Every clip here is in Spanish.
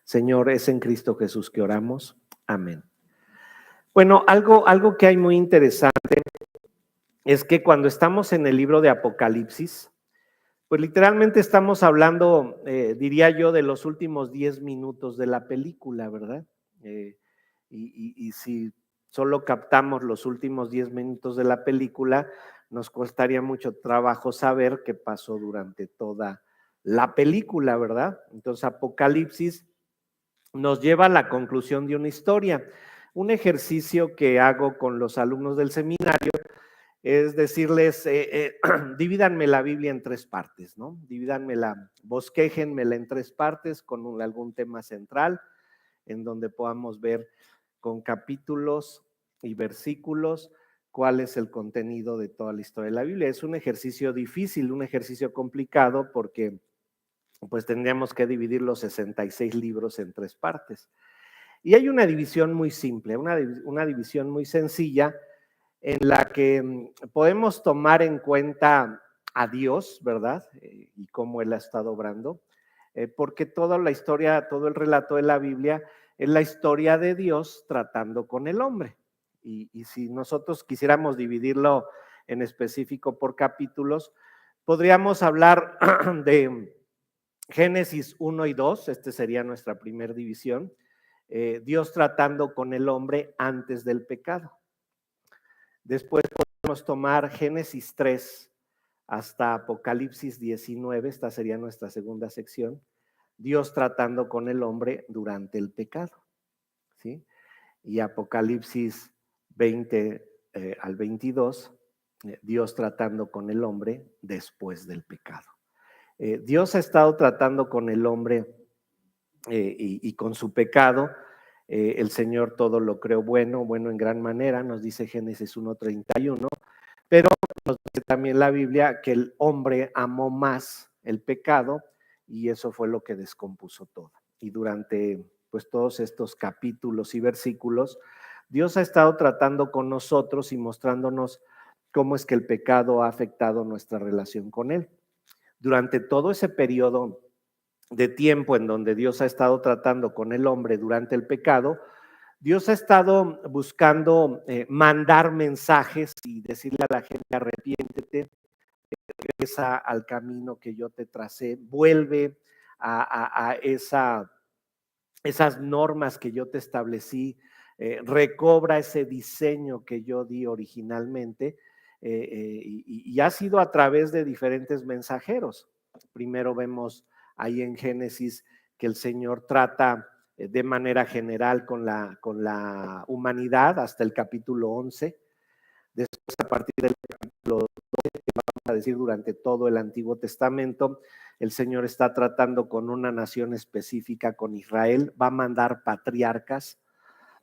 Señor, es en Cristo Jesús que oramos. Amén. Bueno, algo que hay muy interesante es que cuando estamos en el libro de Apocalipsis, pues literalmente estamos hablando, diría yo, de los últimos 10 minutos de la película, ¿verdad? Y si solo captamos los últimos 10 minutos de la película, nos costaría mucho trabajo saber qué pasó durante toda la película, ¿verdad? Entonces, Apocalipsis nos lleva a la conclusión de una historia. Un ejercicio que hago con los alumnos del seminario es decirles, divídanme la Biblia en 3 partes, ¿no? Divídanmela, bosquéjenmela en 3 partes con algún tema central en donde podamos ver con capítulos y versículos cuál es el contenido de toda la historia de la Biblia. Es un ejercicio difícil, un ejercicio complicado porque pues tendríamos que dividir los 66 libros en 3 partes. Y hay una división muy simple, una división muy sencilla en la que podemos tomar en cuenta a Dios, ¿verdad? Y cómo Él ha estado obrando, porque toda la historia, todo el relato de la Biblia es la historia de Dios tratando con el hombre. Y si nosotros quisiéramos dividirlo en específico por capítulos, podríamos hablar de Génesis 1 y 2, este sería nuestra primera división, Dios tratando con el hombre antes del pecado. Después podemos tomar Génesis 3 hasta Apocalipsis 19, esta sería nuestra segunda sección, Dios tratando con el hombre durante el pecado, ¿sí? Y Apocalipsis 20 al 22, Dios tratando con el hombre después del pecado. Dios ha estado tratando con el hombre y con su pecado. El Señor todo lo creó bueno, bueno en gran manera, nos dice Génesis 1:31, pero nos dice también la Biblia que el hombre amó más el pecado y eso fue lo que descompuso todo. Y durante pues todos estos capítulos y versículos, Dios ha estado tratando con nosotros y mostrándonos cómo es que el pecado ha afectado nuestra relación con Él. Durante todo ese periodo de tiempo en donde Dios ha estado tratando con el hombre durante el pecado, Dios ha estado buscando mandar mensajes y decirle a la gente: arrepiéntete, regresa al camino que yo te tracé, vuelve a esas normas que yo te establecí, recobra ese diseño que yo di originalmente, y ha sido a través de diferentes mensajeros. Primero vemos ahí en Génesis que el Señor trata de manera general con la humanidad hasta el capítulo 11. Después, a partir del capítulo 12, que vamos a decir durante todo el Antiguo Testamento, el Señor está tratando con una nación específica, con Israel. Va a mandar patriarcas,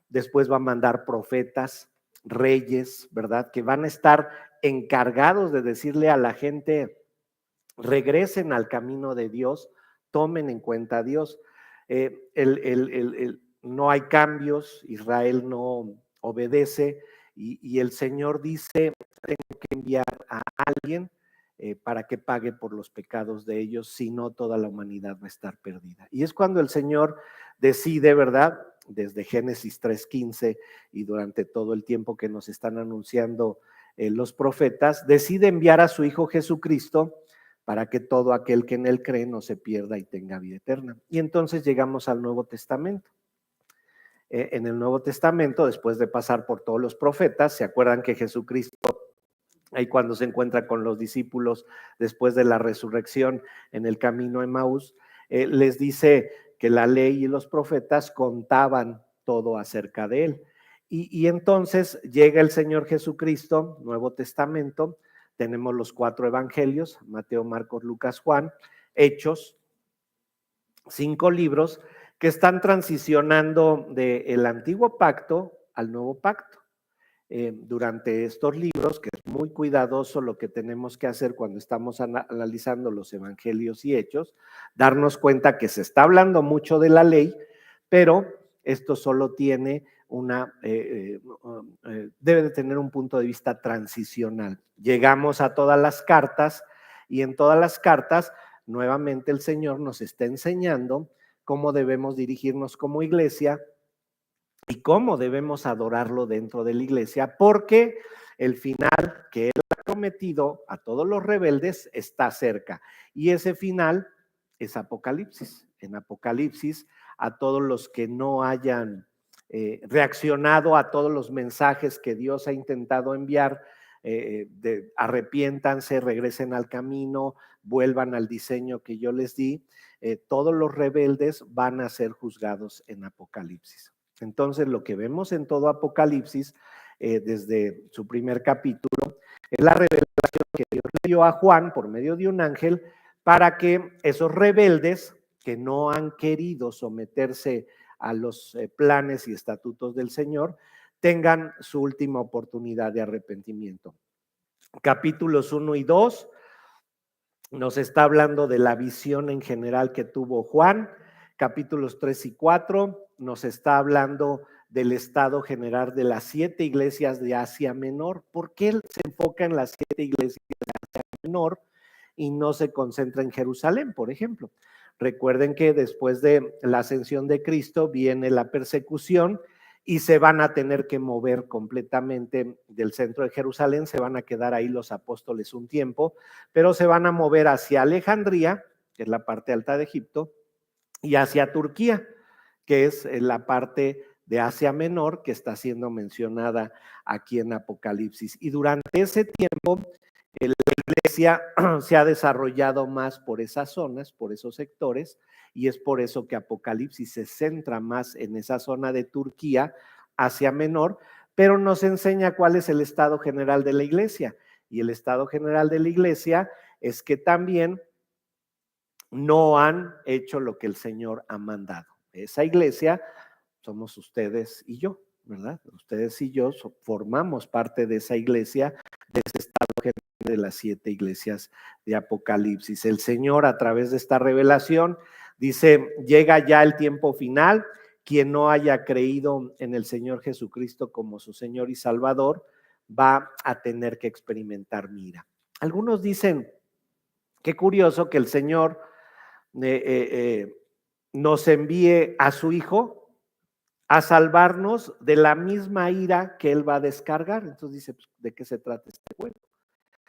después va a mandar profetas, reyes, ¿verdad? Que van a estar encargados de decirle a la gente: regresen al camino de Dios, tomen en cuenta a Dios. No hay cambios, Israel no obedece y el Señor dice: tengo que enviar a alguien para que pague por los pecados de ellos, si no toda la humanidad va a estar perdida. Y es cuando el Señor decide, ¿verdad? Desde Génesis 3:15 y durante todo el tiempo que nos están anunciando los profetas, decide enviar a su Hijo Jesucristo para que todo aquel que en Él cree no se pierda y tenga vida eterna. Y entonces llegamos al Nuevo Testamento. En el Nuevo Testamento, después de pasar por todos los profetas, ¿se acuerdan que Jesucristo, ahí cuando se encuentra con los discípulos después de la resurrección en el camino a Emaús, les dice que la ley y los profetas contaban todo acerca de Él? Y entonces llega el Señor Jesucristo, Nuevo Testamento, tenemos los 4 evangelios, Mateo, Marcos, Lucas, Juan, Hechos, 5 libros que están transicionando del antiguo pacto al nuevo pacto. Durante estos libros, que es muy cuidadoso lo que tenemos que hacer cuando estamos analizando los evangelios y hechos, darnos cuenta que se está hablando mucho de la ley, pero esto solo tiene debe de tener un punto de vista transicional. Llegamos a todas las cartas y en todas las cartas nuevamente el Señor nos está enseñando cómo debemos dirigirnos como iglesia y cómo debemos adorarlo dentro de la iglesia, porque el final que él ha prometido a todos los rebeldes está cerca. Y ese final es Apocalipsis. En Apocalipsis, a todos los que no hayan reaccionado a todos los mensajes que Dios ha intentado enviar, arrepiéntanse, regresen al camino, vuelvan al diseño que yo les di, todos los rebeldes van a ser juzgados en Apocalipsis. Entonces, lo que vemos en todo Apocalipsis, desde su primer capítulo, es la revelación que Dios le dio a Juan por medio de un ángel para que esos rebeldes que no han querido someterse a los planes y estatutos del Señor tengan su última oportunidad de arrepentimiento. Capítulos 1 y 2 nos está hablando de la visión en general que tuvo Juan. Capítulos 3 y 4 nos está hablando del estado general de las 7 iglesias de Asia Menor. ¿Por qué él se enfoca en las 7 iglesias de Asia Menor y no se concentra en Jerusalén, por ejemplo? Recuerden que después de la ascensión de Cristo viene la persecución y se van a tener que mover completamente del centro de Jerusalén, se van a quedar ahí los apóstoles un tiempo, pero se van a mover hacia Alejandría, que es la parte alta de Egipto, y hacia Turquía, que es la parte de Asia Menor que está siendo mencionada aquí en Apocalipsis. Y durante ese tiempo, la iglesia se ha desarrollado más por esas zonas, por esos sectores, y es por eso que Apocalipsis se centra más en esa zona de Turquía, Asia Menor, pero nos enseña cuál es el estado general de la iglesia. Y el estado general de la iglesia es que también no han hecho lo que el Señor ha mandado. Esa iglesia somos ustedes y yo, ¿verdad? Ustedes y yo formamos parte de esa iglesia, de ese estado general de las 7 iglesias de Apocalipsis. El Señor, a través de esta revelación, dice: llega ya el tiempo final. Quien no haya creído en el Señor Jesucristo como su Señor y Salvador va a tener que experimentar mi ira. Algunos dicen, qué curioso que el Señor nos envíe a su Hijo a salvarnos de la misma ira que Él va a descargar. Entonces dice, pues, ¿de qué se trata este juego?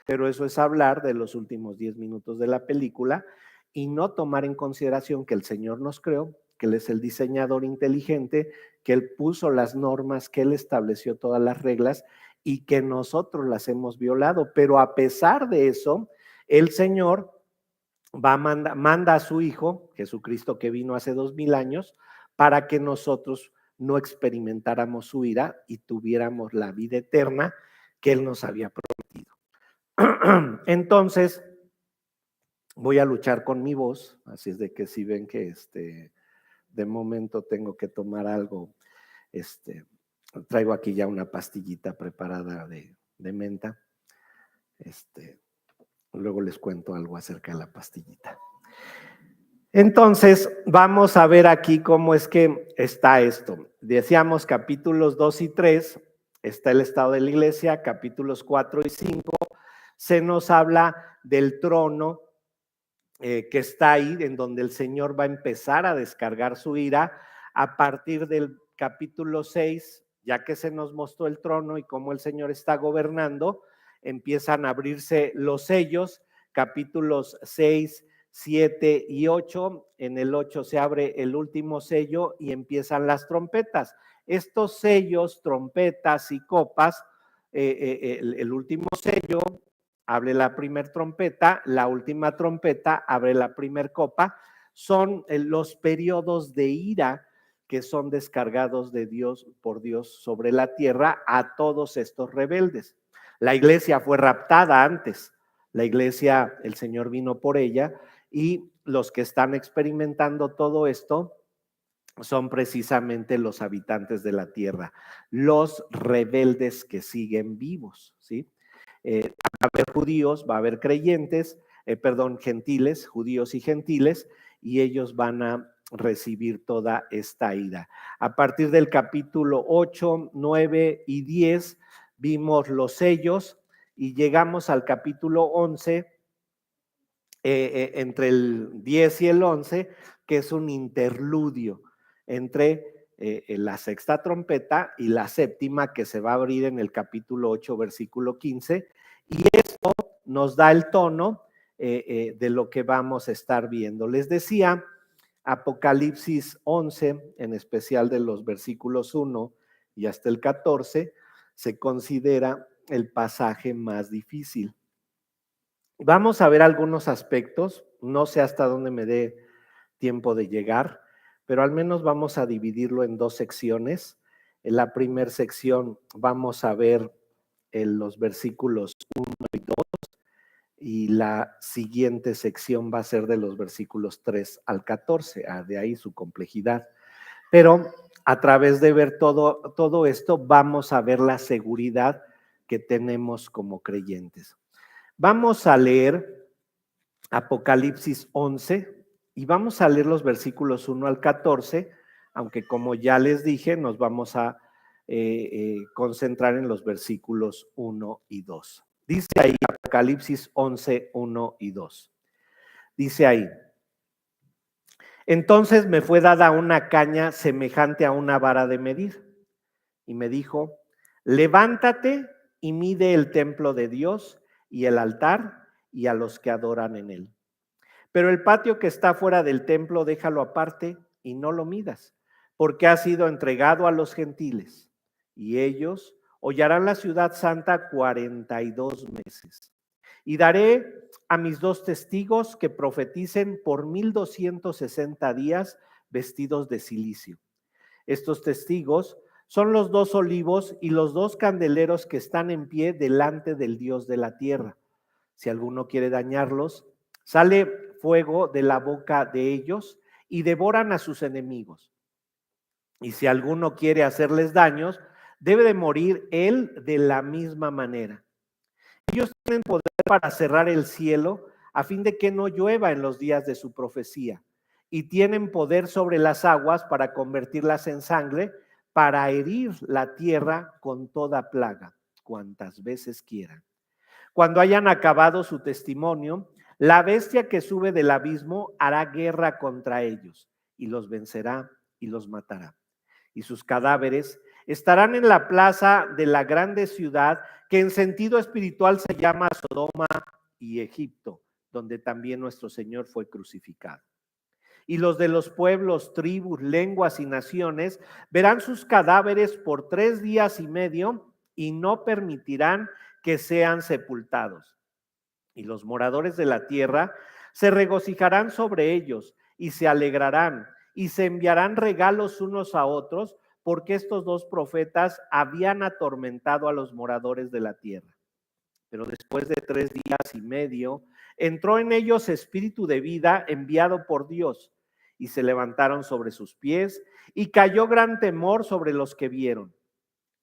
Pero eso es hablar de los últimos 10 minutos de la película y no tomar en consideración que el Señor nos creó, que Él es el diseñador inteligente, que Él puso las normas, que Él estableció todas las reglas y que nosotros las hemos violado. Pero a pesar de eso, el Señor manda a su Hijo, Jesucristo, que vino hace 2000 años, para que nosotros no experimentáramos su ira y tuviéramos la vida eterna que Él nos había prometido. Entonces, voy a luchar con mi voz, así es de que si ven que de momento tengo que tomar algo, traigo aquí ya una pastillita preparada de menta, luego les cuento algo acerca de la pastillita. Entonces, vamos a ver aquí cómo es que está esto. Decíamos capítulos 2 y 3, está el estado de la iglesia, capítulos 4 y 5, se nos habla del trono que está ahí, en donde el Señor va a empezar a descargar su ira. A partir del capítulo 6, ya que se nos mostró el trono y cómo el Señor está gobernando, empiezan a abrirse los sellos, capítulos 6, 7 y 8. En el 8 se abre el último sello y empiezan las trompetas. Estos sellos, trompetas y copas, el último sello abre la primer trompeta, la última trompeta abre la primer copa. Son los periodos de ira que son descargados de Dios, por Dios sobre la tierra a todos estos rebeldes. La iglesia fue raptada antes, la iglesia, el Señor vino por ella, y los que están experimentando todo esto son precisamente los habitantes de la tierra, los rebeldes que siguen vivos, ¿sí? Va a haber judíos, va a haber creyentes, gentiles, judíos y gentiles, y ellos van a recibir toda esta ira. A partir del capítulo 8, 9 y 10 vimos los sellos y llegamos al capítulo 11, entre el 10 y el 11, que es un interludio entre la sexta trompeta y la séptima, que se va a abrir en el capítulo 8, versículo 15, y esto nos da el tono de lo que vamos a estar viendo. Les decía, Apocalipsis 11, en especial de los versículos 1 y hasta el 14, se considera el pasaje más difícil. Vamos a ver algunos aspectos, no sé hasta dónde me dé tiempo de llegar, pero al menos vamos a dividirlo en dos secciones. En la primera sección vamos a ver los versículos 1 y 2, y la siguiente sección va a ser de los versículos 3 al 14, de ahí su complejidad. Pero a través de ver todo esto, vamos a ver la seguridad que tenemos como creyentes. Vamos a leer Apocalipsis 11 y vamos a leer los versículos 1 al 14, aunque como ya les dije, nos vamos a concentrar en los versículos 1 y 2. Dice ahí Apocalipsis 11, 1 y 2. Dice ahí: entonces me fue dada una caña semejante a una vara de medir, y me dijo: levántate y mide el templo de Dios y el altar y a los que adoran en él. Pero el patio que está fuera del templo, déjalo aparte y no lo midas, porque ha sido entregado a los gentiles, y ellos hollarán la ciudad santa 42 meses. Y daré a mis 2 testigos que profeticen por 1260 días vestidos de cilicio. Estos testigos son los 2 olivos y los 2 candeleros que están en pie delante del Dios de la tierra. Si alguno quiere dañarlos, sale fuego de la boca de ellos y devoran a sus enemigos. Y si alguno quiere hacerles daños, debe de morir él de la misma manera. Ellos tienen poder para cerrar el cielo a fin de que no llueva en los días de su profecía, y tienen poder sobre las aguas para convertirlas en sangre, para herir la tierra con toda plaga, cuantas veces quieran. Cuando hayan acabado su testimonio, la bestia que sube del abismo hará guerra contra ellos y los vencerá y los matará. Y sus cadáveres estarán en la plaza de la grande ciudad, que en sentido espiritual se llama Sodoma y Egipto, donde también nuestro Señor fue crucificado. Y los de los pueblos, tribus, lenguas y naciones verán sus cadáveres por 3 días y medio y no permitirán que sean sepultados. Y los moradores de la tierra se regocijarán sobre ellos y se alegrarán y se enviarán regalos unos a otros, porque estos 2 profetas habían atormentado a los moradores de la tierra. Pero después de 3 días y medio, entró en ellos espíritu de vida enviado por Dios, y se levantaron sobre sus pies, y cayó gran temor sobre los que vieron.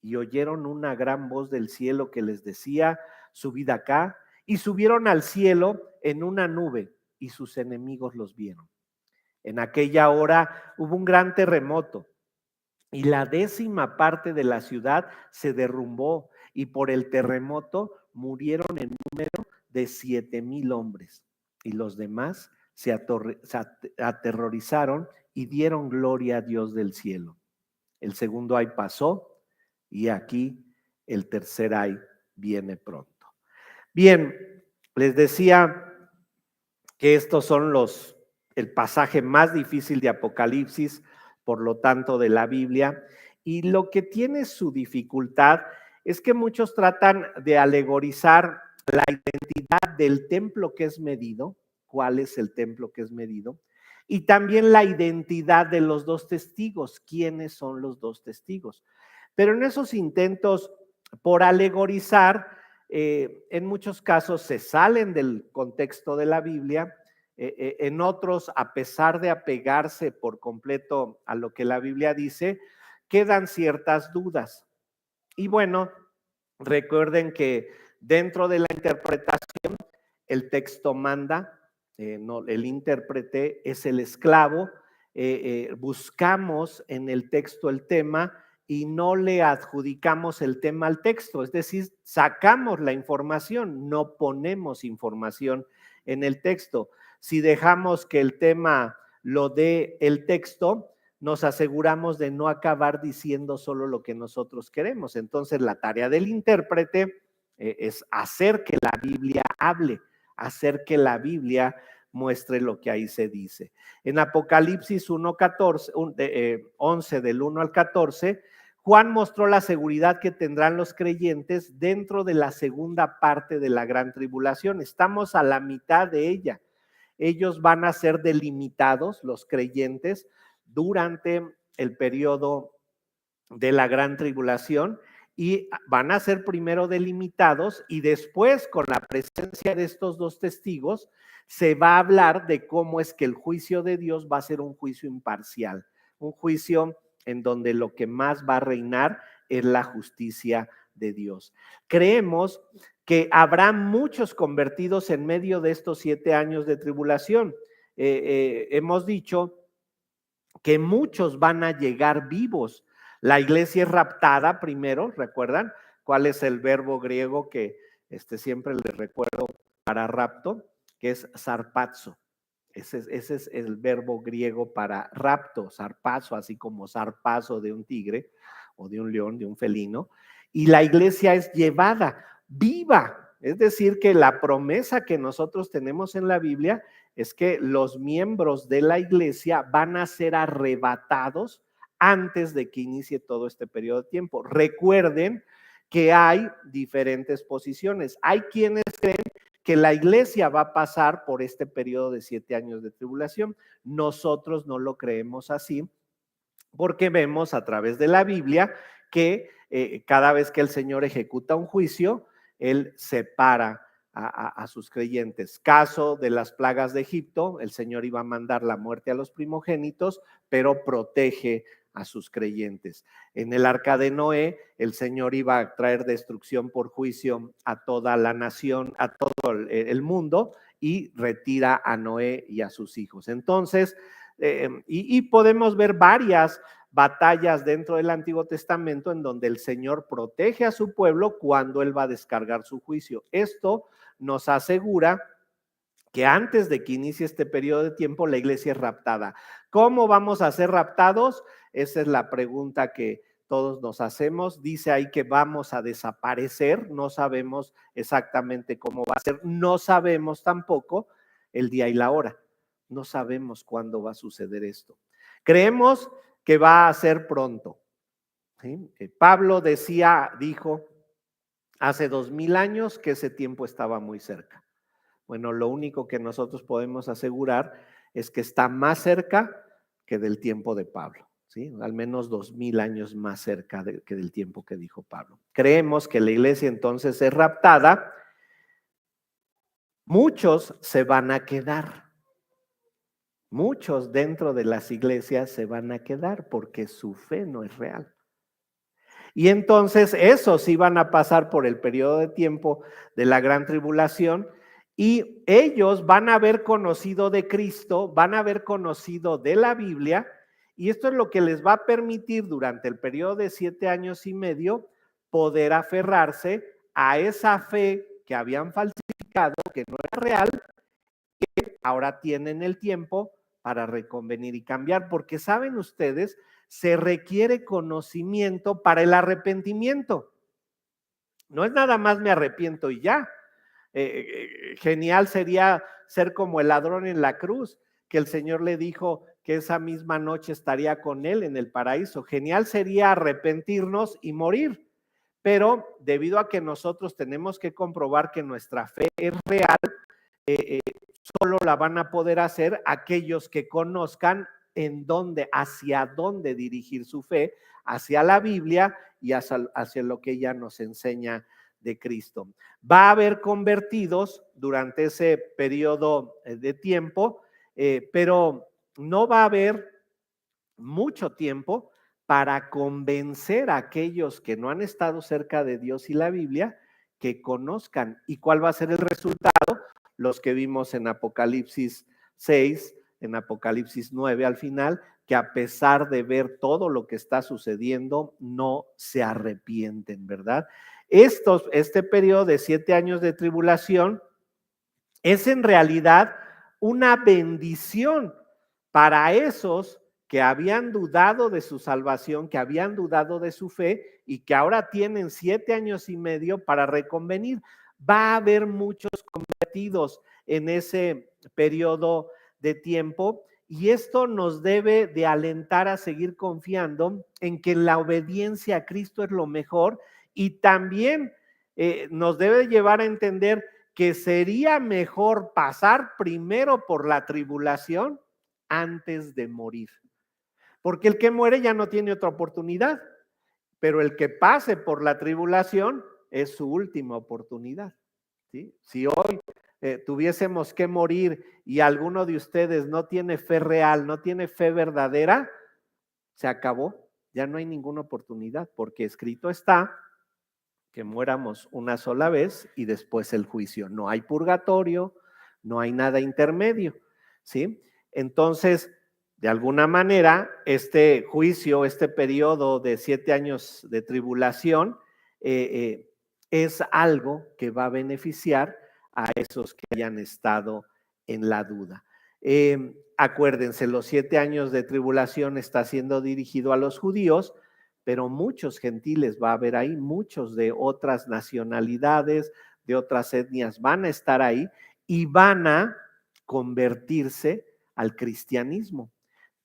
Y oyeron una gran voz del cielo que les decía: subid acá, y subieron al cielo en una nube, y sus enemigos los vieron. En aquella hora hubo un gran terremoto, y la 10ª parte de la ciudad se derrumbó, y por el terremoto murieron en número de 7,000 hombres, y los demás se aterrorizaron y dieron gloria a Dios del cielo. El segundo ay pasó, y aquí el tercer ay viene pronto. Bien, les decía que estos son el pasaje más difícil de Apocalipsis, por lo tanto de la Biblia, y lo que tiene su dificultad es que muchos tratan de alegorizar la identidad del templo que es medido, cuál es el templo que es medido, y también la identidad de los 2 testigos, quiénes son los 2 testigos. Pero en esos intentos por alegorizar, en muchos casos se salen del contexto de la Biblia, en otros, a pesar de apegarse por completo a lo que la Biblia dice, quedan ciertas dudas. Y bueno, recuerden que dentro de la interpretación, el texto manda, no, el intérprete es el esclavo, buscamos en el texto el tema y no le adjudicamos el tema al texto, es decir, sacamos la información, no ponemos información en el texto. Si dejamos que el tema lo de el texto, nos aseguramos de no acabar diciendo solo lo que nosotros queremos. Entonces, la tarea del intérprete es hacer que la Biblia hable, hacer que la Biblia muestre lo que ahí se dice. En Apocalipsis 11 del 1 al 14, Juan mostró la seguridad que tendrán los creyentes dentro de la segunda parte de la gran tribulación. Estamos a la mitad de ella. Ellos van a ser delimitados, los creyentes, durante el periodo de la gran tribulación, y van a ser primero delimitados y después, con la presencia de estos dos testigos, se va a hablar de cómo es que el juicio de Dios va a ser un juicio imparcial, un juicio en donde lo que más va a reinar es la justicia de Dios. Creemos que habrá muchos convertidos en medio de estos 7 años de tribulación. Hemos dicho que muchos van a llegar vivos. La iglesia es raptada primero, ¿recuerdan? ¿Cuál es el verbo griego que siempre les recuerdo para rapto? Que es sarpazo. Ese es el verbo griego para rapto, zarpazo, así como zarpazo de un tigre o de un león, de un felino. Y la iglesia es llevada viva. Es decir, que la promesa que nosotros tenemos en la Biblia es que los miembros de la iglesia van a ser arrebatados antes de que inicie todo este periodo de tiempo. Recuerden que hay diferentes posiciones. Hay quienes creen que la iglesia va a pasar por este periodo de 7 años de tribulación. Nosotros no lo creemos así, porque vemos a través de la Biblia que cada vez que el Señor ejecuta un juicio, Él separa a sus creyentes. Caso de las plagas de Egipto, el Señor iba a mandar la muerte a los primogénitos, pero protege a sus creyentes. En el arca de Noé, el Señor iba a traer destrucción por juicio a toda la nación, a todo el mundo, y retira a Noé y a sus hijos. Entonces, y podemos ver varias batallas dentro del Antiguo Testamento en donde el Señor protege a su pueblo cuando Él va a descargar su juicio. Esto nos asegura que antes de que inicie este periodo de tiempo, la iglesia es raptada. ¿Cómo vamos a ser raptados? Esa es la pregunta que todos nos hacemos. Dice ahí que vamos a desaparecer, no sabemos exactamente cómo va a ser, no sabemos tampoco el día y la hora, no sabemos cuándo va a suceder esto. Creemos que va a ser pronto. ¿Sí? Pablo dijo hace 2000 años que ese tiempo estaba muy cerca. Bueno, lo único que nosotros podemos asegurar es que está más cerca que del tiempo de Pablo, ¿sí? Al menos 2000 años más cerca que del tiempo que dijo Pablo. Creemos que la iglesia entonces es raptada. Muchos se van a quedar. Muchos dentro de las iglesias se van a quedar porque su fe no es real. Y entonces esos sí van a pasar por el periodo de tiempo de la gran tribulación y ellos van a haber conocido de Cristo, van a haber conocido de la Biblia, y esto es lo que les va a permitir durante el periodo de 7 años y medio poder aferrarse a esa fe que habían falsificado, que no era real, que ahora tienen el tiempo para reconvenir y cambiar, porque saben ustedes, se requiere conocimiento para el arrepentimiento. No es nada más me arrepiento y ya. Genial sería ser como el ladrón en la cruz, que el Señor le dijo que esa misma noche estaría con él en el paraíso. Genial sería arrepentirnos y morir, pero debido a que nosotros tenemos que comprobar que nuestra fe es real, solo la van a poder hacer aquellos que conozcan hacia dónde dirigir su fe, hacia la Biblia y hacia lo que ella nos enseña de Cristo. Va a haber convertidos durante ese periodo de tiempo, pero no va a haber mucho tiempo para convencer a aquellos que no han estado cerca de Dios y la Biblia que conozcan. ¿Y cuál va a ser el resultado? Los que vimos en Apocalipsis 6, en Apocalipsis 9 al final, que a pesar de ver todo lo que está sucediendo, no se arrepienten, ¿verdad? Este periodo de 7 años de tribulación es en realidad una bendición para esos que habían dudado de su salvación, que habían dudado de su fe y que ahora tienen 7 años y medio para reconvenir. Va a haber muchos convertidos en ese periodo de tiempo y esto nos debe de alentar a seguir confiando en que la obediencia a Cristo es lo mejor y también nos debe llevar a entender que sería mejor pasar primero por la tribulación antes de morir. Porque el que muere ya no tiene otra oportunidad, pero el que pase por la tribulación es su última oportunidad. ¿Sí? Si hoy tuviésemos que morir y alguno de ustedes no tiene fe real, no tiene fe verdadera, se acabó, ya no hay ninguna oportunidad, porque escrito está que muéramos una sola vez y después el juicio. No hay purgatorio, no hay nada intermedio, ¿sí? Entonces, de alguna manera, este juicio, este periodo de 7 años de tribulación, es algo que va a beneficiar a esos que hayan estado en la duda. Acuérdense, los 7 años de tribulación está siendo dirigido a los judíos, pero muchos gentiles va a haber ahí, muchos de otras nacionalidades, de otras etnias van a estar ahí y van a convertirse al cristianismo.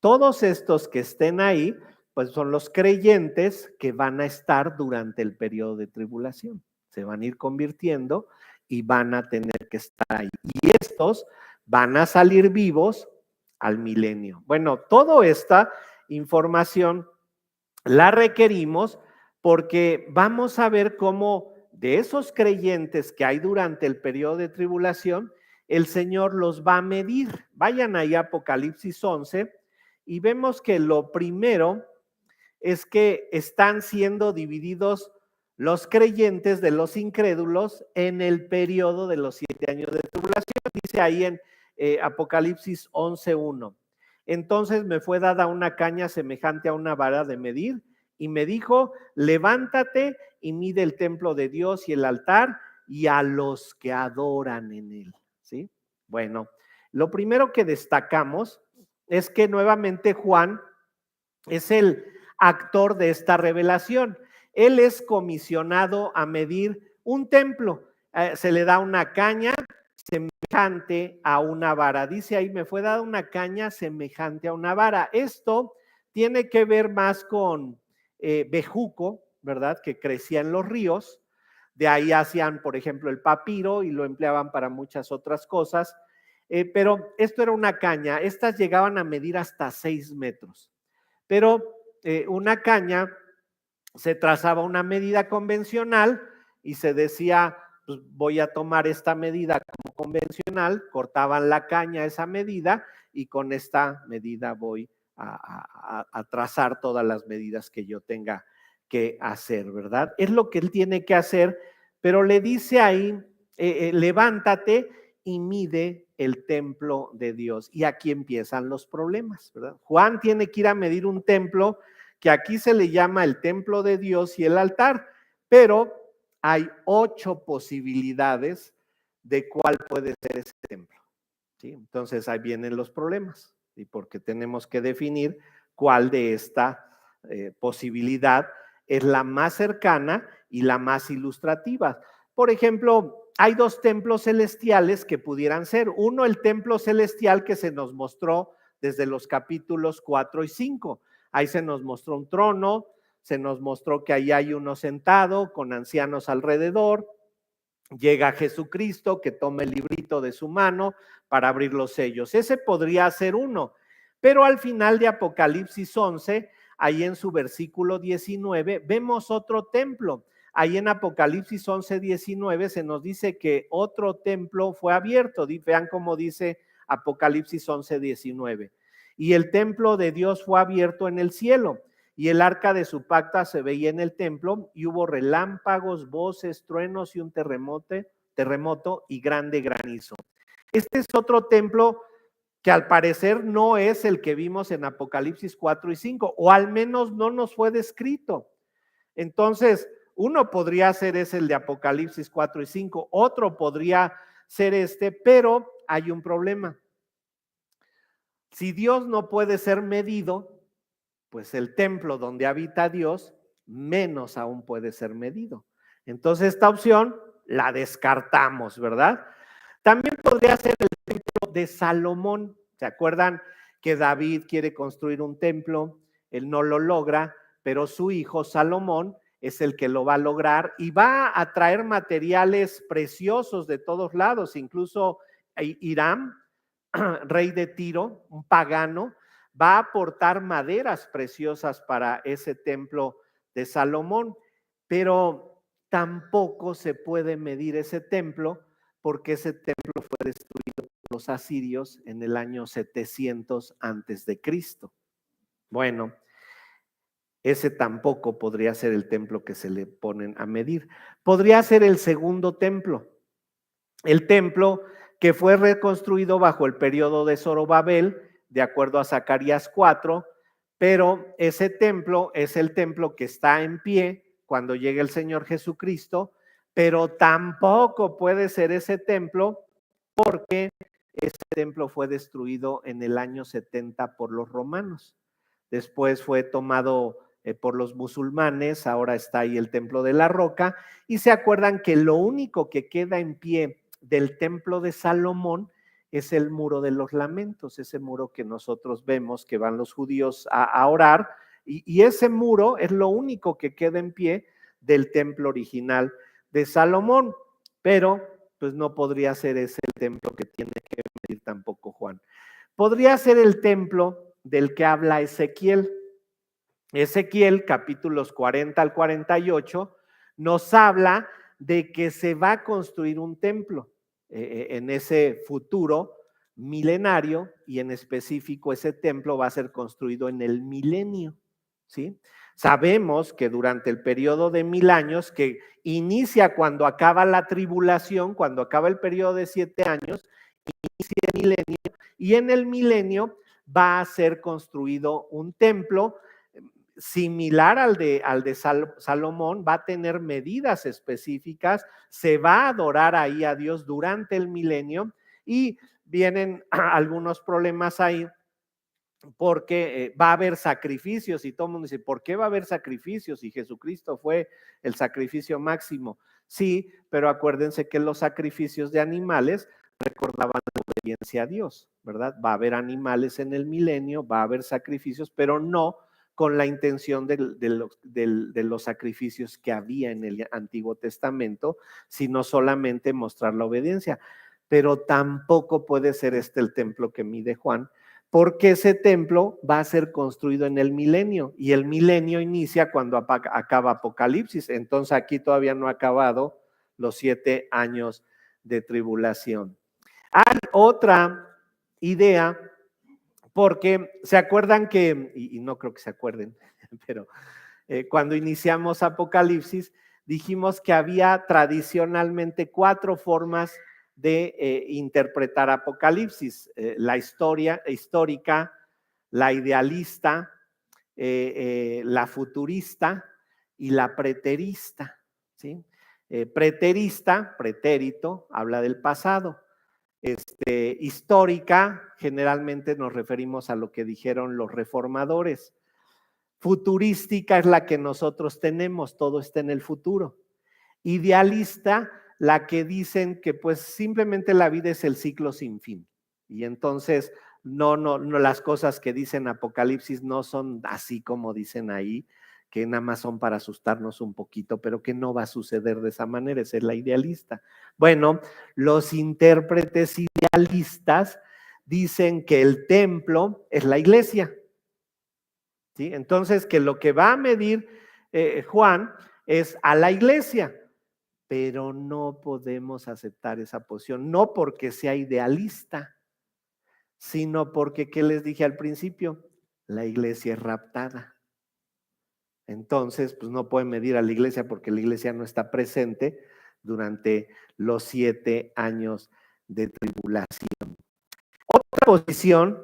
Todos estos que estén ahí, pues son los creyentes que van a estar durante el periodo de tribulación. Se van a ir convirtiendo y van a tener que estar ahí. Y estos van a salir vivos al milenio. Bueno, toda esta información la requerimos porque vamos a ver cómo de esos creyentes que hay durante el periodo de tribulación, el Señor los va a medir. Vayan ahí a Apocalipsis 11 y vemos que lo primero es que están siendo divididos los creyentes de los incrédulos en el periodo de los 7 años de tribulación. Dice ahí en Apocalipsis 11:1. Entonces me fue dada una caña semejante a una vara de medir y me dijo, levántate y mide el templo de Dios y el altar y a los que adoran en él. ¿Sí? Bueno, lo primero que destacamos es que nuevamente Juan es el actor de esta revelación. Él es comisionado a medir un templo. Se le da una caña semejante a una vara. Dice ahí, me fue dada una caña semejante a una vara. Esto tiene que ver más con bejuco, ¿verdad? Que crecía en los ríos. De ahí hacían, por ejemplo, el papiro y lo empleaban para muchas otras cosas. Pero esto era una caña. Estas llegaban a medir hasta 6 metros. Pero una caña se trazaba una medida convencional y se decía, pues voy a tomar esta medida como convencional, cortaban la caña a esa medida y con esta medida voy a trazar todas las medidas que yo tenga que hacer, ¿verdad? Es lo que él tiene que hacer, pero le dice ahí, levántate y mide el templo de Dios. Y aquí empiezan los problemas, ¿verdad? Juan tiene que ir a medir un templo que aquí se le llama el templo de Dios y el altar, pero hay 8 posibilidades de cuál puede ser ese templo. ¿Sí? Entonces ahí vienen los problemas, ¿sí? Porque tenemos que definir cuál de esta posibilidad es la más cercana y la más ilustrativa. Por ejemplo, hay 2 templos celestiales que pudieran ser. Uno, el templo celestial que se nos mostró desde los capítulos 4 y 5. Ahí se nos mostró un trono, se nos mostró que ahí hay uno sentado con ancianos alrededor. Llega Jesucristo que toma el librito de su mano para abrir los sellos. Ese podría ser uno, pero al final de Apocalipsis 11, ahí en su versículo 19, vemos otro templo. Ahí en Apocalipsis 11:19 se nos dice que otro templo fue abierto. Vean cómo dice Apocalipsis 11:19. Y el templo de Dios fue abierto en el cielo, y el arca de su pacto se veía en el templo, y hubo relámpagos, voces, truenos y un terremoto y grande granizo. Este es otro templo que al parecer no es el que vimos en Apocalipsis 4 y 5, o al menos no nos fue descrito. Entonces, uno podría ser ese el de Apocalipsis 4 y 5, otro podría ser este, pero hay un problema. Si Dios no puede ser medido, pues el templo donde habita Dios, menos aún puede ser medido. Entonces esta opción la descartamos, ¿verdad? También podría ser el templo de Salomón. ¿Se acuerdan que David quiere construir un templo? Él no lo logra, pero su hijo Salomón es el que lo va a lograr y va a traer materiales preciosos de todos lados, incluso Hiram, rey de Tiro, un pagano, va a aportar maderas preciosas para ese templo de Salomón, pero tampoco se puede medir ese templo porque ese templo fue destruido por los asirios en el año 700 antes de Cristo. Bueno, ese tampoco podría ser el templo que se le ponen a medir. Podría ser el segundo templo, el templo que fue reconstruido bajo el periodo de Zorobabel, de acuerdo a Zacarías 4, pero ese templo es el templo que está en pie cuando llegue el Señor Jesucristo, pero tampoco puede ser ese templo porque ese templo fue destruido en el año 70 por los romanos. Después fue tomado por los musulmanes, ahora está ahí el templo de la roca, y se acuerdan que lo único que queda en pie del templo de Salomón es el muro de los lamentos, ese muro que nosotros vemos que van los judíos a orar, y ese muro es lo único que queda en pie del templo original de Salomón, pero pues no podría ser ese el templo que tiene que medir tampoco Juan. Podría ser el templo del que habla Ezequiel. Ezequiel, capítulos 40 al 48, nos habla de que se va a construir un templo en ese futuro milenario, y en específico ese templo va a ser construido en el milenio, ¿sí? Sabemos que durante el periodo de 1000 años, que inicia cuando acaba la tribulación, cuando acaba el periodo de 7 años, inicia el milenio, y en el milenio va a ser construido un templo similar al de Salomón, va a tener medidas específicas, se va a adorar ahí a Dios durante el milenio, y vienen algunos problemas ahí porque va a haber sacrificios, y todo el mundo dice, ¿por qué va a haber sacrificios si Jesucristo fue el sacrificio máximo? Sí, pero acuérdense que los sacrificios de animales recordaban la obediencia a Dios, ¿verdad? Va a haber animales en el milenio, va a haber sacrificios, pero no con la intención de los sacrificios que había en el Antiguo Testamento, sino solamente mostrar la obediencia. Pero tampoco puede ser este el templo que mide Juan, porque ese templo va a ser construido en el milenio, y el milenio inicia cuando acaba Apocalipsis. Entonces aquí todavía no ha acabado los 7 años de tribulación. Hay otra idea, porque se acuerdan que, y no creo que se acuerden, pero cuando iniciamos Apocalipsis, dijimos que había tradicionalmente 4 formas de interpretar Apocalipsis: la historia histórica, la idealista, la futurista y la preterista, ¿sí? Preterista, pretérito, habla del pasado. Histórica, generalmente nos referimos a lo que dijeron los reformadores. Futurística es la que nosotros tenemos, todo está en el futuro. Idealista, la que dicen que pues simplemente la vida es el ciclo sin fin. Y entonces no, las cosas que dicen Apocalipsis no son así como dicen ahí, que nada más son para asustarnos un poquito, pero que no va a suceder de esa manera. Esa es la idealista. Bueno, los intérpretes idealistas dicen que el templo es la iglesia, ¿sí? Entonces, que lo que va a medir Juan es a la iglesia, pero no podemos aceptar esa posición, no porque sea idealista, sino porque, ¿qué les dije al principio? La iglesia es raptada. Entonces, pues no pueden medir a la iglesia porque la iglesia no está presente durante los 7 años de tribulación. Otra posición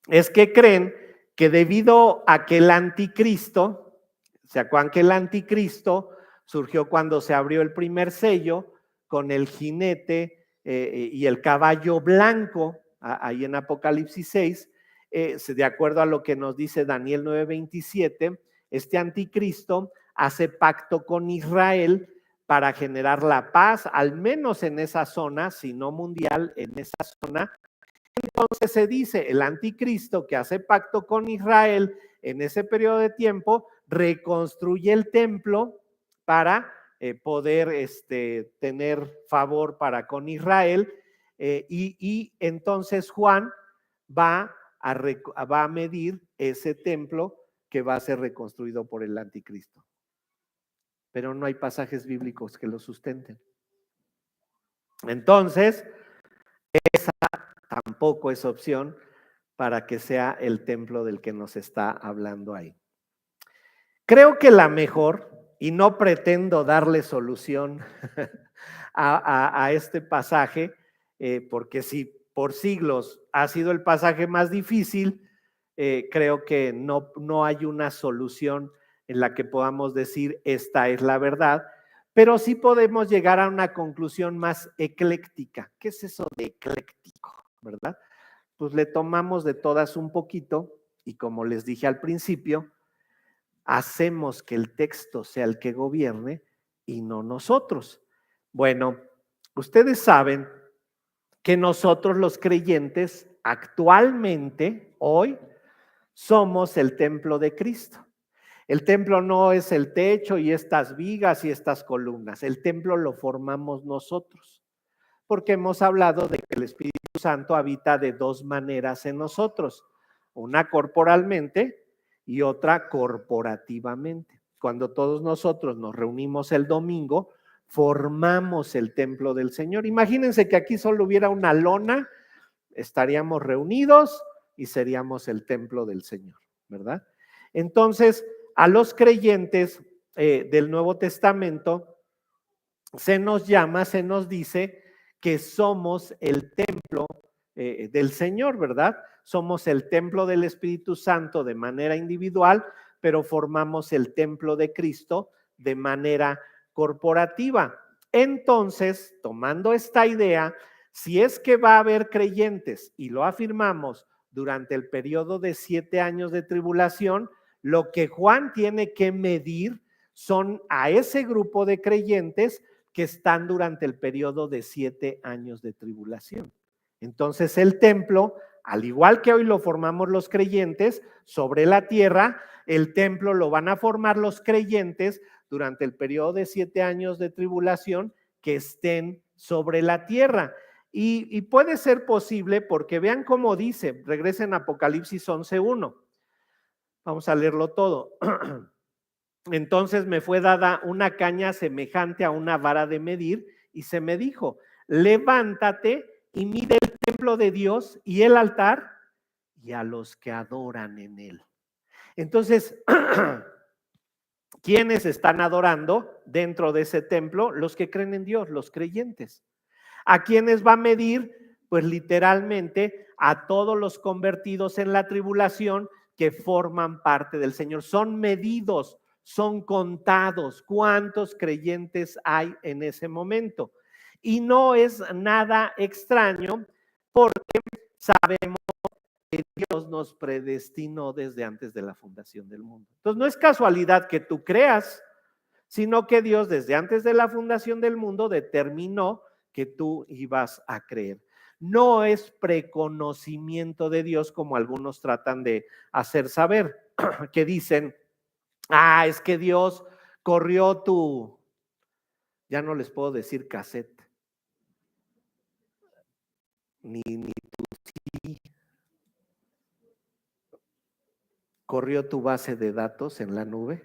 es que creen que debido a que el anticristo, ¿se acuerdan que el anticristo surgió cuando se abrió el primer sello con el jinete y el caballo blanco, ahí en Apocalipsis 6, de acuerdo a lo que nos dice Daniel 9:27, este anticristo hace pacto con Israel para generar la paz, al menos en esa zona, si no mundial, en esa zona. Entonces se dice, el anticristo que hace pacto con Israel en ese periodo de tiempo, reconstruye el templo para poder tener favor para con Israel, y entonces Juan va a medir ese templo que va a ser reconstruido por el anticristo. Pero no hay pasajes bíblicos que lo sustenten. Entonces, esa tampoco es opción para que sea el templo del que nos está hablando ahí. Creo que la mejor, y no pretendo darle solución a este pasaje, porque si por siglos ha sido el pasaje más difícil, creo que no hay una solución en la que podamos decir esta es la verdad, pero sí podemos llegar a una conclusión más ecléctica. ¿Qué es eso de ecléctico? ¿Verdad? Pues le tomamos de todas un poquito y, como les dije al principio, hacemos que el texto sea el que gobierne y no nosotros. Bueno, ustedes saben que nosotros los creyentes actualmente, hoy, somos el templo de Cristo. El templo no es el techo y estas vigas y estas columnas. El templo lo formamos nosotros, porque hemos hablado de que el Espíritu Santo habita de dos maneras en nosotros, una corporalmente y otra corporativamente. Cuando todos nosotros nos reunimos el domingo, formamos el templo del Señor. Imagínense que aquí solo hubiera una lona, estaríamos reunidos y seríamos el templo del Señor, ¿verdad? Entonces, a los creyentes del Nuevo Testamento se nos llama, se nos dice que somos el templo del Señor, ¿verdad? Somos el templo del Espíritu Santo de manera individual, pero formamos el templo de Cristo de manera corporativa. Entonces, tomando esta idea, si es que va a haber creyentes, y lo afirmamos, durante el periodo de 7 años de tribulación, lo que Juan tiene que medir son a ese grupo de creyentes que están durante el periodo de 7 años de tribulación. Entonces el templo, al igual que hoy lo formamos los creyentes sobre la tierra, el templo lo van a formar los creyentes durante el periodo de 7 años de tribulación que estén sobre la tierra. Y puede ser posible porque vean cómo dice, regresen a Apocalipsis 11:1. Vamos a leerlo todo. Entonces me fue dada una caña semejante a una vara de medir y se me dijo, levántate y mide el templo de Dios y el altar y a los que adoran en él. Entonces, ¿quiénes están adorando dentro de ese templo? Los que creen en Dios, los creyentes. ¿A quiénes va a medir? Pues literalmente a todos los convertidos en la tribulación que forman parte del Señor. Son medidos, son contados cuántos creyentes hay en ese momento. Y no es nada extraño porque sabemos que Dios nos predestinó desde antes de la fundación del mundo. Entonces no es casualidad que tú creas, sino que Dios desde antes de la fundación del mundo determinó que tú ibas a creer. No es preconocimiento de Dios como algunos tratan de hacer saber, que dicen, es que Dios corrió tu, ya no les puedo decir cassette, ni tu CD, corrió tu base de datos en la nube,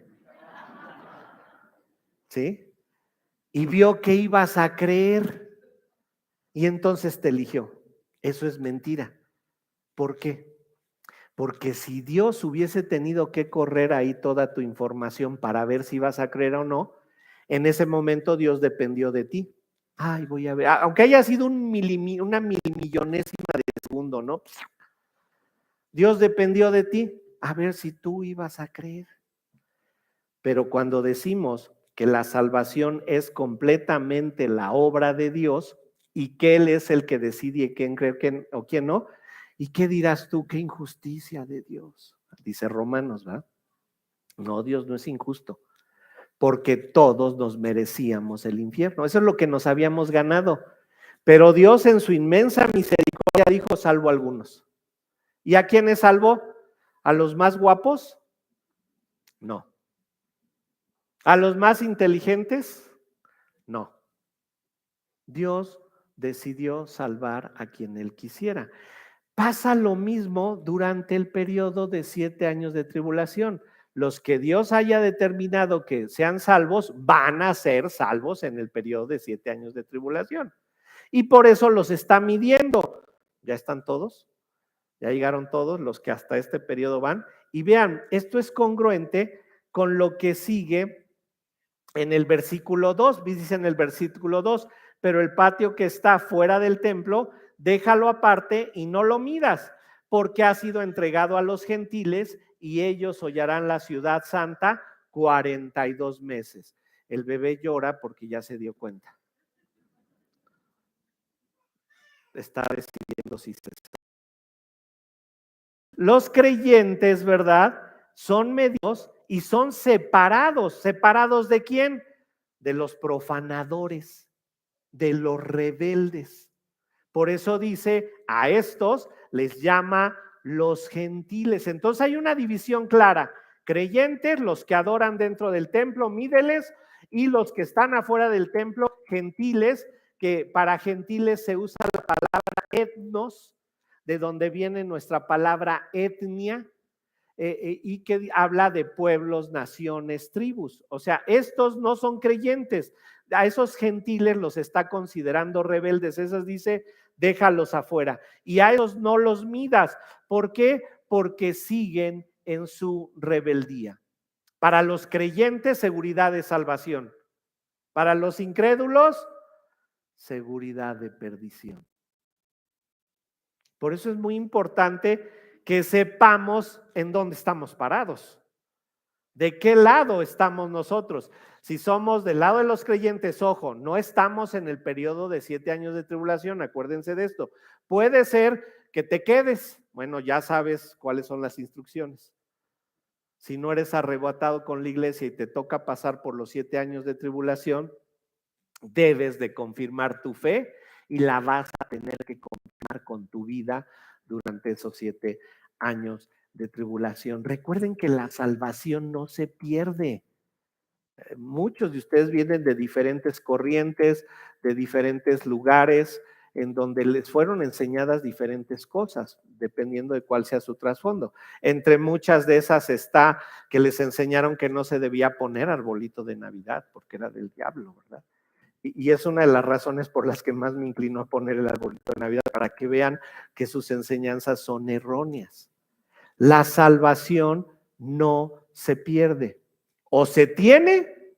¿sí? Y vio que ibas a creer y entonces te eligió. Eso es mentira. ¿Por qué? Porque si Dios hubiese tenido que correr ahí toda tu información para ver si vas a creer o no, en ese momento Dios dependió de ti. Voy a ver, aunque haya sido una milimillonésima de segundo, ¿no? Dios dependió de ti, a ver si tú ibas a creer. Pero cuando decimos que la salvación es completamente la obra de Dios y que Él es el que decide quién cree o quién no, ¿Y qué dirás tú? ¡Qué injusticia de Dios! Dice Romanos, ¿verdad? No, Dios no es injusto, porque todos nos merecíamos el infierno. Eso es lo que nos habíamos ganado. Pero Dios en su inmensa misericordia dijo, salvo a algunos. ¿Y a quiénes salvó? ¿A los más guapos? No. ¿A los más inteligentes? No. Dios decidió salvar a quien Él quisiera. Pasa lo mismo durante el periodo de 7 años de tribulación. Los que Dios haya determinado que sean salvos van a ser salvos en el periodo de 7 años de tribulación. Y por eso los está midiendo. ¿Ya están todos? Ya llegaron todos los que hasta este periodo van. Y vean, esto es congruente con lo que sigue en el versículo 2. Dice en el versículo 2, pero el patio que está fuera del templo, déjalo aparte y no lo midas, porque ha sido entregado a los gentiles y ellos hollarán la ciudad santa 42 meses. El bebé llora porque ya se dio cuenta. Está decidiendo si se... Los creyentes, ¿verdad? Son medios y son separados. ¿Separados de quién? De los profanadores, de los rebeldes. Por eso dice, a estos les llama los gentiles. Entonces hay una división clara. Creyentes, los que adoran dentro del templo, mídeles, y los que están afuera del templo, gentiles, que para gentiles se usa la palabra etnos, de donde viene nuestra palabra etnia, y que habla de pueblos, naciones, tribus. O sea, estos no son creyentes. A esos gentiles los está considerando rebeldes. Esas dice, déjalos afuera. Y a esos no los midas. ¿Por qué? Porque siguen en su rebeldía. Para los creyentes, seguridad de salvación. Para los incrédulos, seguridad de perdición. Por eso es muy importante que sepamos en dónde estamos parados. ¿De qué lado estamos nosotros? Si somos del lado de los creyentes, ojo, no estamos en el periodo de 7 años de tribulación, acuérdense de esto. Puede ser que te quedes, bueno, ya sabes cuáles son las instrucciones. Si no eres arrebatado con la iglesia y te toca pasar por los 7 años de tribulación, debes de confirmar tu fe y la vas a tener que confirmar con tu vida durante esos 7 años de tribulación. Recuerden que la salvación no se pierde. Muchos de ustedes vienen de diferentes corrientes, de diferentes lugares, en donde les fueron enseñadas diferentes cosas, dependiendo de cuál sea su trasfondo. Entre muchas de esas está que les enseñaron que no se debía poner arbolito de Navidad, porque era del diablo, ¿verdad? Y es una de las razones por las que más me inclino a poner el arbolito de Navidad, para que vean que sus enseñanzas son erróneas. La salvación no se pierde. O se tiene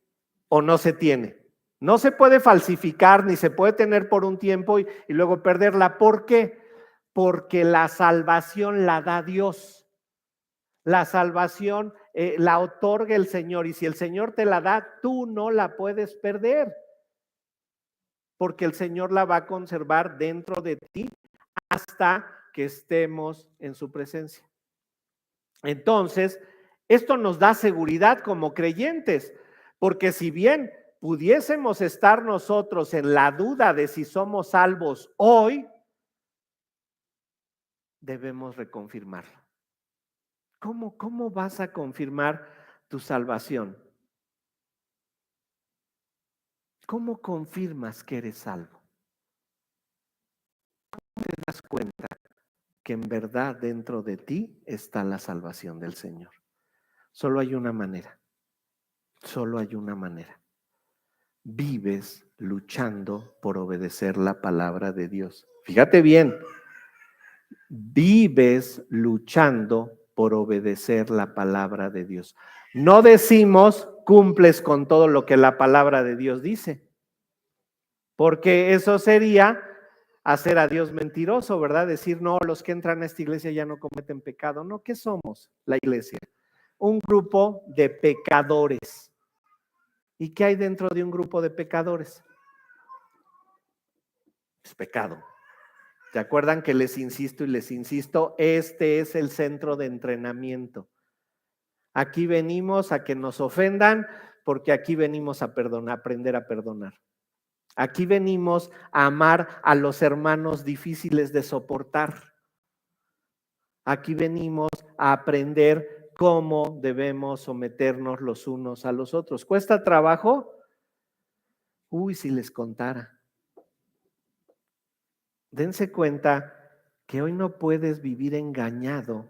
o no se tiene. No se puede falsificar ni se puede tener por un tiempo y luego perderla. ¿Por qué? Porque la salvación la da Dios. La salvación la otorga el Señor, y si el Señor te la da, tú no la puedes perder, porque el Señor la va a conservar dentro de ti hasta que estemos en su presencia. Entonces, esto nos da seguridad como creyentes, porque si bien pudiésemos estar nosotros en la duda de si somos salvos hoy, debemos reconfirmarlo. ¿Cómo vas a confirmar tu salvación? ¿Cómo confirmas que eres salvo? ¿Cómo te das cuenta que en verdad dentro de ti está la salvación del Señor? Solo hay una manera. Solo hay una manera. Vives luchando por obedecer la palabra de Dios. Fíjate bien, vives luchando por obedecer la palabra de Dios. No decimos cumples con todo lo que la palabra de Dios dice, porque eso sería hacer a Dios mentiroso, ¿verdad? Decir, no, los que entran a esta iglesia ya no cometen pecado. No, ¿qué somos? La iglesia. Un grupo de pecadores. ¿Y qué hay dentro de un grupo de pecadores? Es pecado. ¿Se acuerdan que les insisto y les insisto? Este es el centro de entrenamiento. Aquí venimos a que nos ofendan porque aquí venimos a perdonar, a aprender a perdonar. Aquí venimos a amar a los hermanos difíciles de soportar. Aquí venimos a aprender cómo debemos someternos los unos a los otros. ¿Cuesta trabajo? Uy, si les contara. Dense cuenta que hoy no puedes vivir engañado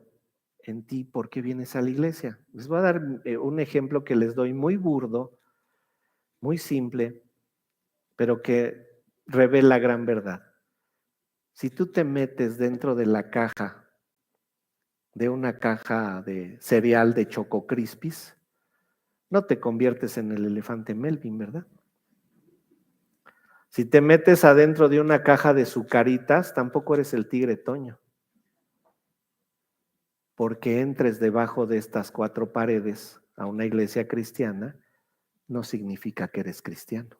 en ti porque vienes a la iglesia. Les voy a dar un ejemplo que les doy muy burdo, muy simple, pero que revela gran verdad. Si tú te metes dentro de la caja, de una caja de cereal de Choco Crispies, no te conviertes en el elefante Melvin, ¿verdad? Si te metes adentro de una caja de Zucaritas, tampoco eres el tigre Toño. Porque entres debajo de estas 4 paredes a una iglesia cristiana, no significa que eres cristiano.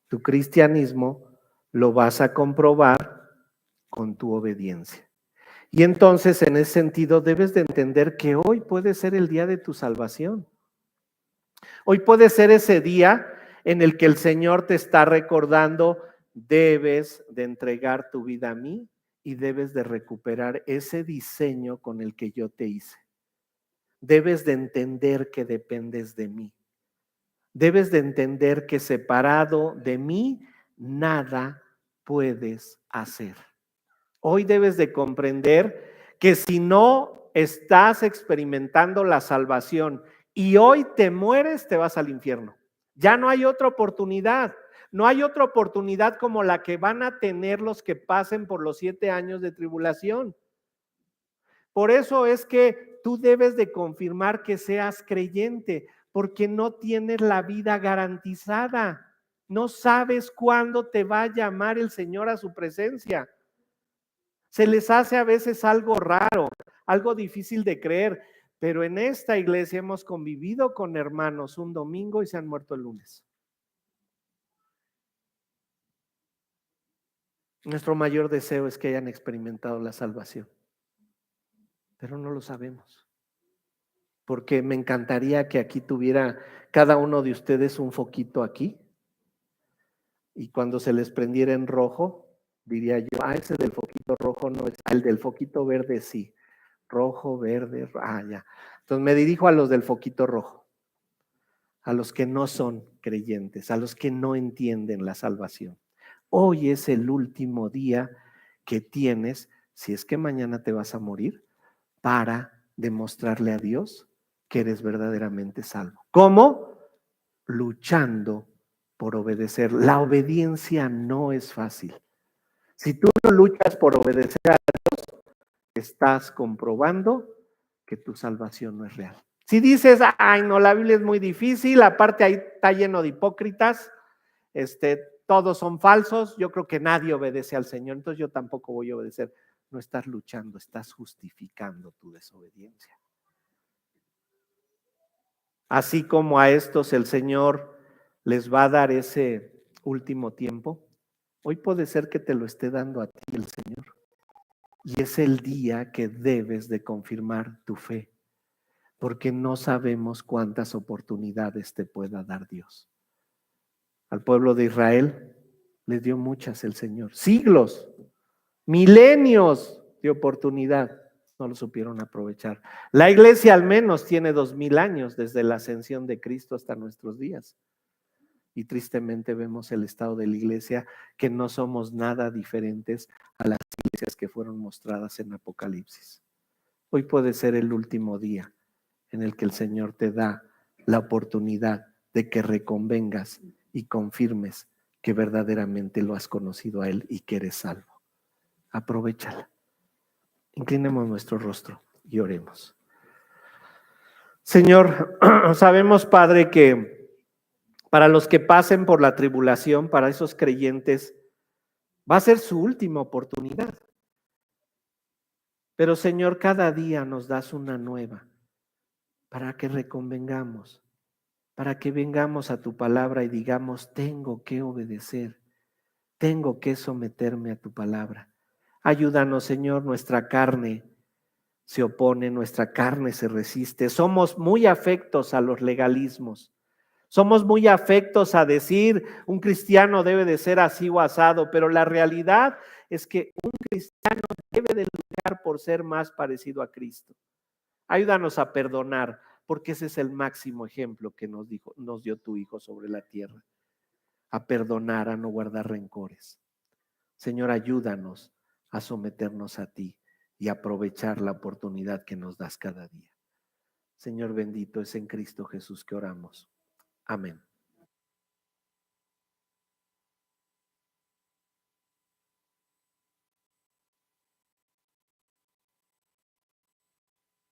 Tu cristianismo lo vas a comprobar con tu obediencia. Y entonces, en ese sentido, debes de entender que hoy puede ser el día de tu salvación. Hoy puede ser ese día en el que el Señor te está recordando, debes de entregar tu vida a mí y debes de recuperar ese diseño con el que yo te hice. Debes de entender que dependes de mí. Debes de entender que separado de mí, nada puedes hacer. Hoy debes de comprender que si no estás experimentando la salvación y hoy te mueres, te vas al infierno. Ya no hay otra oportunidad. No hay otra oportunidad como la que van a tener los que pasen por los 7 años de tribulación. Por eso es que tú debes de confirmar que seas creyente, porque no tienes la vida garantizada. No sabes cuándo te va a llamar el Señor a su presencia. Se les hace a veces algo raro, algo difícil de creer, pero en esta iglesia hemos convivido con hermanos un domingo y se han muerto el lunes. Nuestro mayor deseo es que hayan experimentado la salvación, pero no lo sabemos. Porque me encantaría que aquí tuviera cada uno de ustedes un foquito aquí y cuando se les prendiera en rojo, diría yo, ese del foquito rojo no es, el del foquito verde sí, rojo, verde, ya. Entonces me dirijo a los del foquito rojo, a los que no son creyentes, a los que no entienden la salvación. Hoy es el último día que tienes, si es que mañana te vas a morir, para demostrarle a Dios que eres verdaderamente salvo. ¿Cómo? Luchando por obedecer. La obediencia no es fácil. Si tú no luchas por obedecer a Dios, estás comprobando que tu salvación no es real. Si dices, ay no, la Biblia es muy difícil, aparte ahí está lleno de hipócritas, todos son falsos, yo creo que nadie obedece al Señor, entonces yo tampoco voy a obedecer. No estás luchando, estás justificando tu desobediencia. Así como a estos el Señor les va a dar ese último tiempo, hoy puede ser que te lo esté dando a ti el Señor. Y es el día que debes de confirmar tu fe, porque no sabemos cuántas oportunidades te pueda dar Dios. Al pueblo de Israel les dio muchas el Señor, siglos, milenios de oportunidad. No lo supieron aprovechar. La iglesia al menos tiene 2000 años desde la ascensión de Cristo hasta nuestros días. Y tristemente vemos el estado de la iglesia, que no somos nada diferentes a las iglesias que fueron mostradas en Apocalipsis. Hoy puede ser el último día en el que el Señor te da la oportunidad de que reconvengas y confirmes que verdaderamente lo has conocido a Él y que eres salvo. Aprovéchala. Inclinemos nuestro rostro y oremos. Señor, sabemos, Padre, que para los que pasen por la tribulación, para esos creyentes, va a ser su última oportunidad. Pero, Señor, cada día nos das una nueva para que reconvengamos, para que vengamos a tu palabra y digamos, tengo que obedecer, tengo que someterme a tu palabra. Ayúdanos, Señor, nuestra carne se opone, nuestra carne se resiste. Somos muy afectos a los legalismos. Somos muy afectos a decir un cristiano debe de ser así o asado, pero la realidad es que un cristiano debe de luchar por ser más parecido a Cristo. Ayúdanos a perdonar, porque ese es el máximo ejemplo que nos dio tu Hijo sobre la tierra. A perdonar, a no guardar rencores. Señor, ayúdanos a someternos a ti y aprovechar la oportunidad que nos das cada día. Señor bendito, es en Cristo Jesús que oramos. Amén.